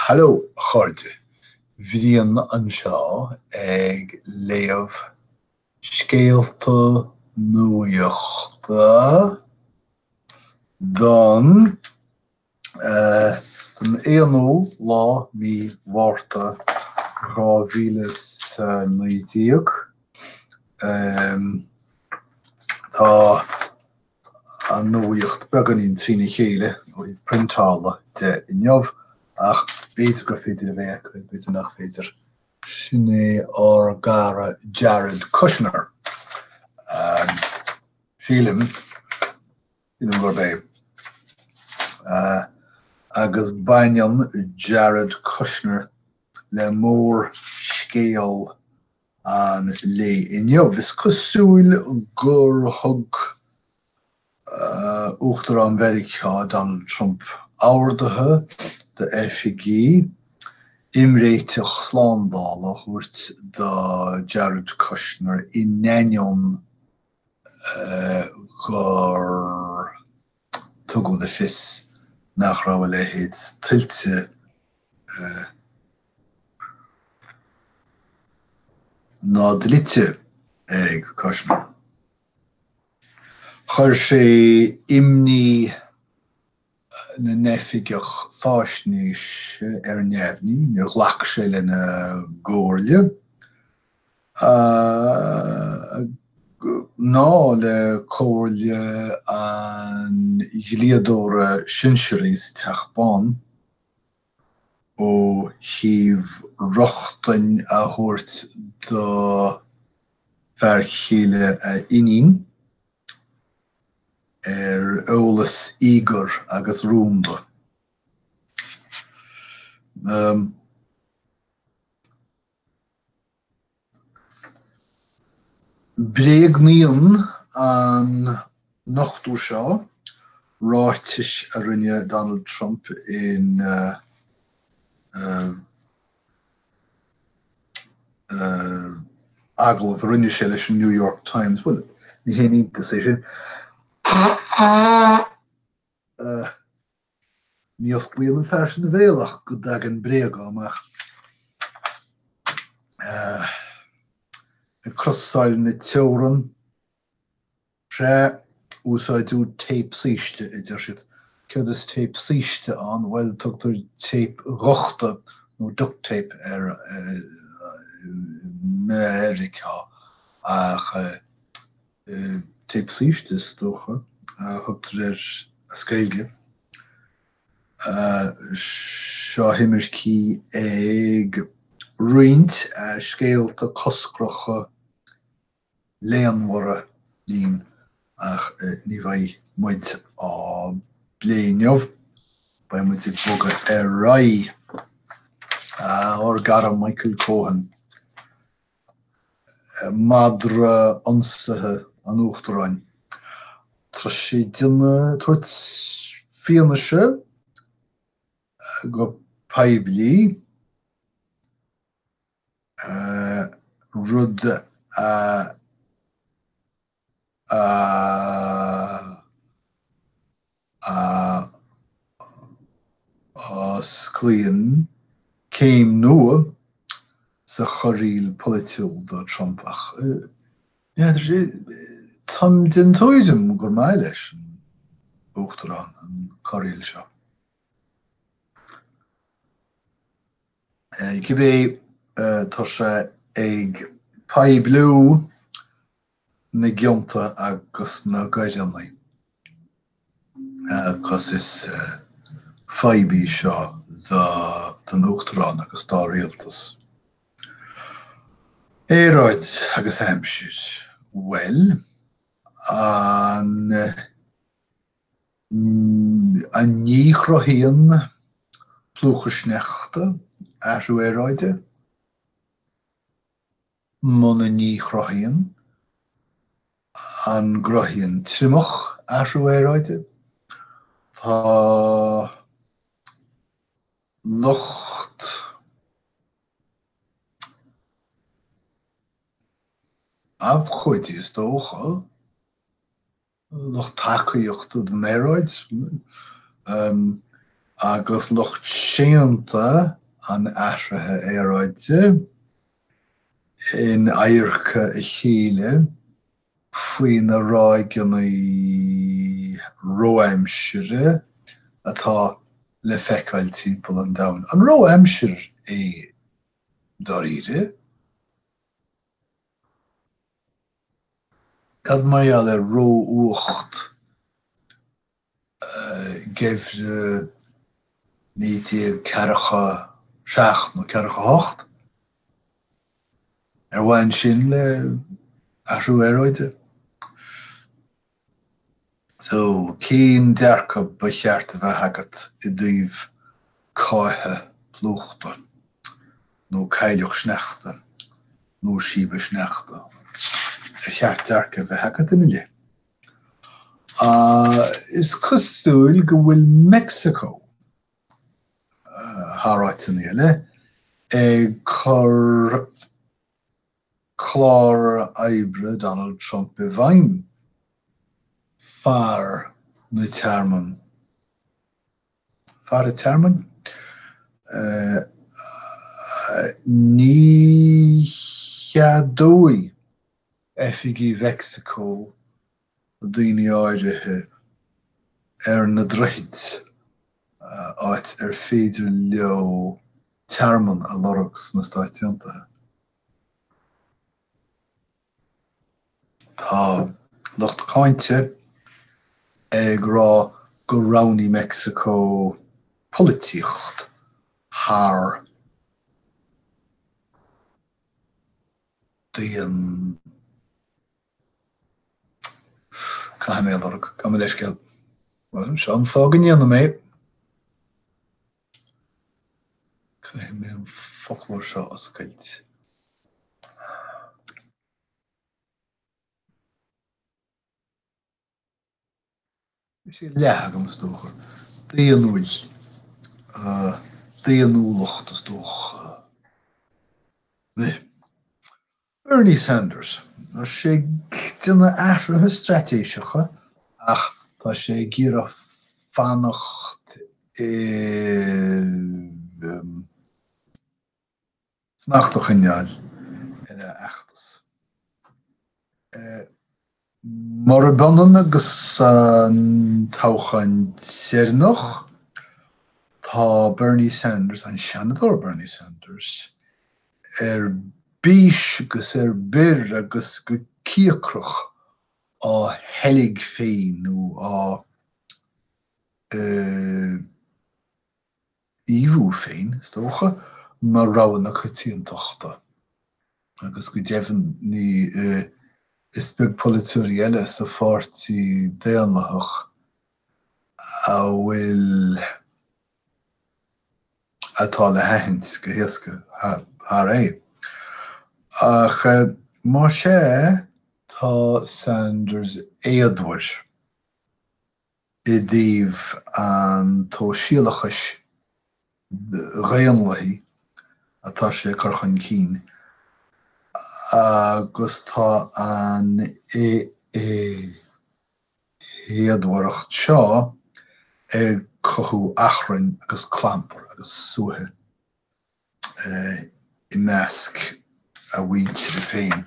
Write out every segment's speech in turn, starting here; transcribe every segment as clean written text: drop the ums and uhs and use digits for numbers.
Hallo, Chorte. Bhíonn anseo ag léamh scéalta nuachta don an éanó lá ní bhórta 2019. Tá an nuacht beganín trína chéile ó ag printála de inniuh ach béidir gur féidir a bheith béidir nach féidir sinné ar gara Jared Kushner. Sílim inam gur bé. Agus bainam Jared Kushner le mór scéal an lé inniuh. Vis cosúil gur thug Uachtar an Meiriceá Donald Trump áirdathe de FG Imréiteach sláándála chuirt de Jared Kushner inanion gur tugadh de fis nach raibh le héad tiltte ná dlite ag Kushner. Chuir sé imní na nefigeach fáisníos ar an neamhní, níor ghlach sé lena gcomhairle. Ná le comhairle an ghliadóra sinsearís teachbán ó thaobh rochtain a thabhairt do bhearchéile a inín eolas ígur agus rúmba. Bréagnaíonn an nachtú seo ráitis a rinne Donald Trump in aglah rinne sé leis an New York Times. Well, ní héanaí go sé sin. Ní os glíonn an fear sin bhéalach go dag an bréagá amach. Crossáil na teorann ré úsáidú tape síiste idir siad. Céad is tape síiste an, well tugtar tape rochta nó duct tape ar Meiriceá ach tape síiste is dócha thugtar a scéilge. Seo himircí ag roint scéalta coscrocha léanmhara dín ach ní bhaidh muid á bléineamh. Ba muid ag bogad Aeráide or gara Michael Cohen. Madra ansathe an uachtaráin. Tá sé dine tuairt fianna se go paibli rud sclíonn céim nua sa choiríl politiúil do Trump ach tam den tóidem gur mai leis an uachtarán an choiríl seo. Cibé tá sé ag paibbliú na gcionta agus na gaiileannaí. Cos is faibí seo den uachtarán agus dá rialtas. Aeráide agus Hampshire. Well, an níchrothíon plúchasneachta Athrú Aeráide, muna níchrothíon an grothíon trimach Athrú Aeráide. Tá Lucht abchuidí is dócha Lucht tacaíochta den Aeráid agus Lucht Séanta an Athruithe Aeráide in Aircha I chéile faoi na ráigeanna Roaimsire atá le feiceáil timpeall an domhan. An Roaimsir é Aeráide. Cad mai eall Lucht geimhre níti cearcha 7 nó cearcha 8 bhain sin le Athrú Aeráide. So, cén dearcha ba cheart a bheith agat I dtaobh cátha plúchta nó caileach sneachta nó síbe sneachta. Cheart dearcha a bheith agat in le. Is cosúil go bhfuil Meicsiceó háráit in éile ag chur clár oibre Donald Trump I bhain fear na tearmann. Fear a tearmann? Ní cheadói efigi Meicsiceó daoine áirithe na droichid áit féidir leo tearmann a lorachs na Stáit Aontaithe. Tá Lucht Cainte ag rá go raibhní Meicsiceó políocht thar daon Cá mé lorach, cá mé leisceil. Well, sean fágan dhéanam mé. Cá mé folklór seo oscailt. Sé leatha go stócha. Daonúil. Daonúlacht is tócha. Bernie Sanders. Nar sé duna athruithe stratéiseacha ach tá sé gíre fannacht smachtach ineall a achtas. Mar a banan agus an tauchain séirnach tá Bernie Sanders an seanadóir Bernie Sanders bís agus bir agus go cíocrach á heilig féin nó á íomhú féin, stócha, mar raibh na chutíontachta. Agus go deimhin ní is beag politúirí eile sa pháirtí déanlathach a bhfuil atá le haithint go hiasca thar é. Ach má sé tá Sanders éadúir I dtaobh an tóisialachais réanlaí atá sé corchan cín agus tá an éadúireacht seo ag cothú achrainn agus clampar agus suathe I measc a bhaint de féin.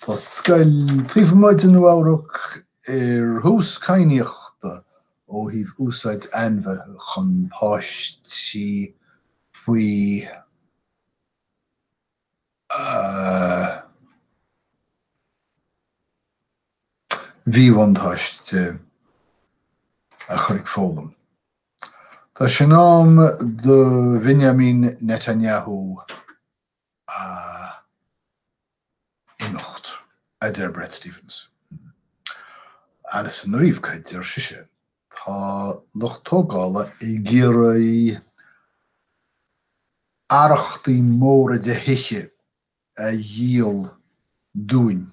Tá scail tríomhmaid an uabhrach thús caiineachta ó híomh úsáid anmheh chun páistí faoi bhíomhantáiste a chuirg fólam. Tá sin am do Benjamin Netanyahu I Nuacht, a Bret Stephens. Agus an riomhcaid ar siise. Tá Lucht tógála I gcéireadh airachtaí móra de hiiche a díal dúin.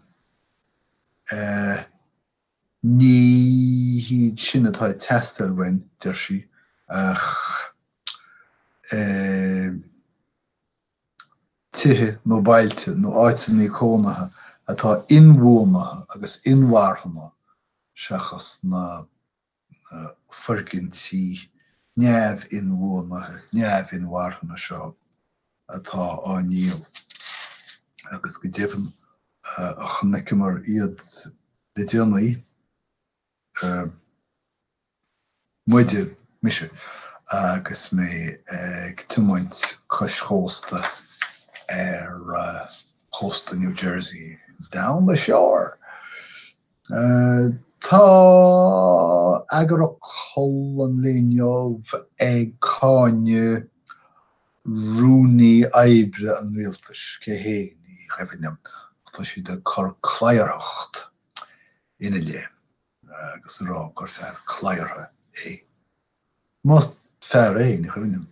Ní hiad sin atá testal wein der sí ach tithe nó bailte nó áitina cónatha atá inmhuama agus inmharthanna seachas na fergintí neamh inmhuamathe, neamh inmharthanna seo atá áníl. Agus go dtíobhann a chnicimar iad le déanaí muide mise agus mé gtumaint chósta Costa, New Jersey, down the shore. Tá agarach chol an léinneomh ag cáine rúnaí oibre an rialtas cé héin í chaimhneam tá si de chur cléireacht ina lé agus rá gur fear cléire é. Más fear é ní chaimhneam.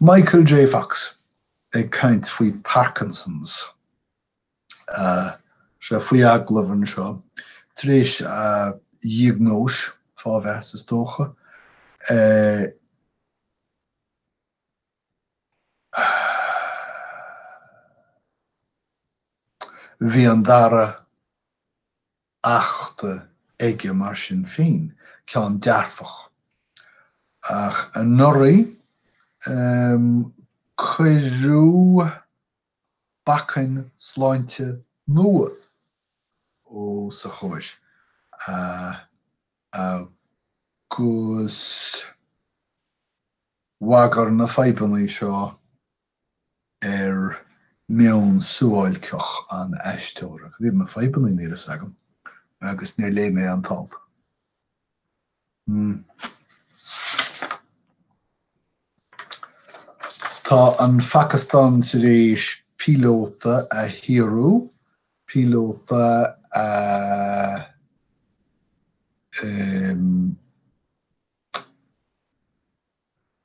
Michael J. Fox ag caint faoi Parkinson's se faoi aglaimh seo tar éis dhiagnóis fábheas is dócha bhí an dara achta aige mar sin féin ceann dearfach ach an noraí chuirú bachan sláinte nua ó sa chúis agus wagar na feibannaí seo mewn súáilceach an eistóra. Dí na feibannaí níl is agam agus ní lé mé an tal. Tá an Pakistan tar éis pilóta a hiarú, pilóta a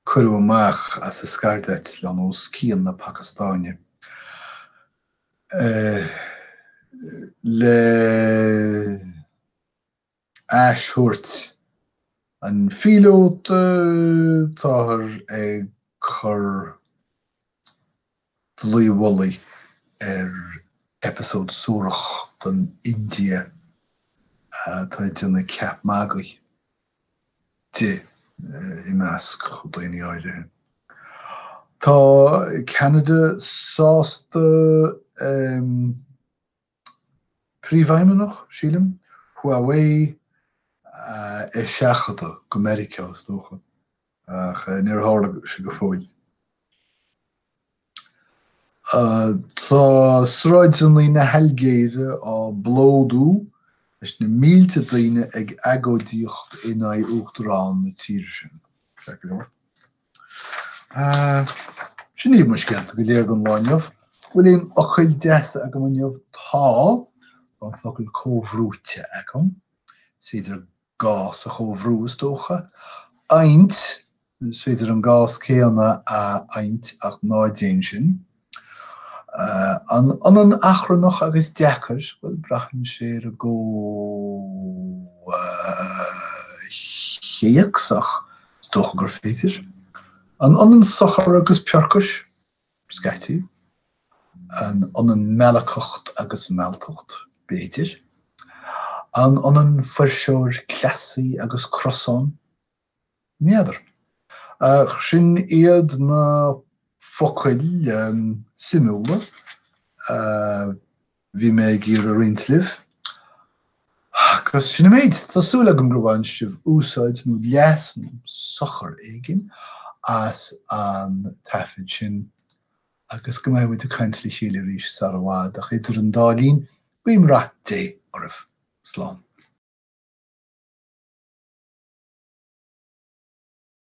curú amach as a scardet lean ó scían na Pakistáine. Le aishiúirt an pilóta táthar ag chur dlúholaí episód súrach don India tá duna ceap mágaí tí I measc chudaoine áide. Tá Canada sásta príomhfeidhmeannach sílim Huawei seachada go Meiriceá is dócha ach níor tharla si go fóill. Tá sráidsannaí na heilgéire á blódú leis na mílte daoine ag agóidíocht in uachtarán na tíre sin. Sin níl muisceanta go léir don láinneamh. Bhfuil éon ochail deasa agam inneamh tá an focail cóhrúte agam. Féidir gás a chóhrú is dócha. Aint, is féidir an gás céanna a aint ach nádéin sin. An achrannach agus deacair bhfuil brachan sé a go chéacsach dócha gur féidir. An sochar agus pearcais, scaití. An mealacocht agus mealtocht, béidir. An fuirseoir cleasaí agus crossán, néadar. Sin iad na focail simúla bhí mé gír a rintlibh. Agus sin méid tásúla go mbrúbhain sibh úsáid nó leas nó sochar éigin as an taifid sin agus go mbeidh muid a caint le chéile arís sa bhád ach idir an dálín bhuaim rath dé ormh slán.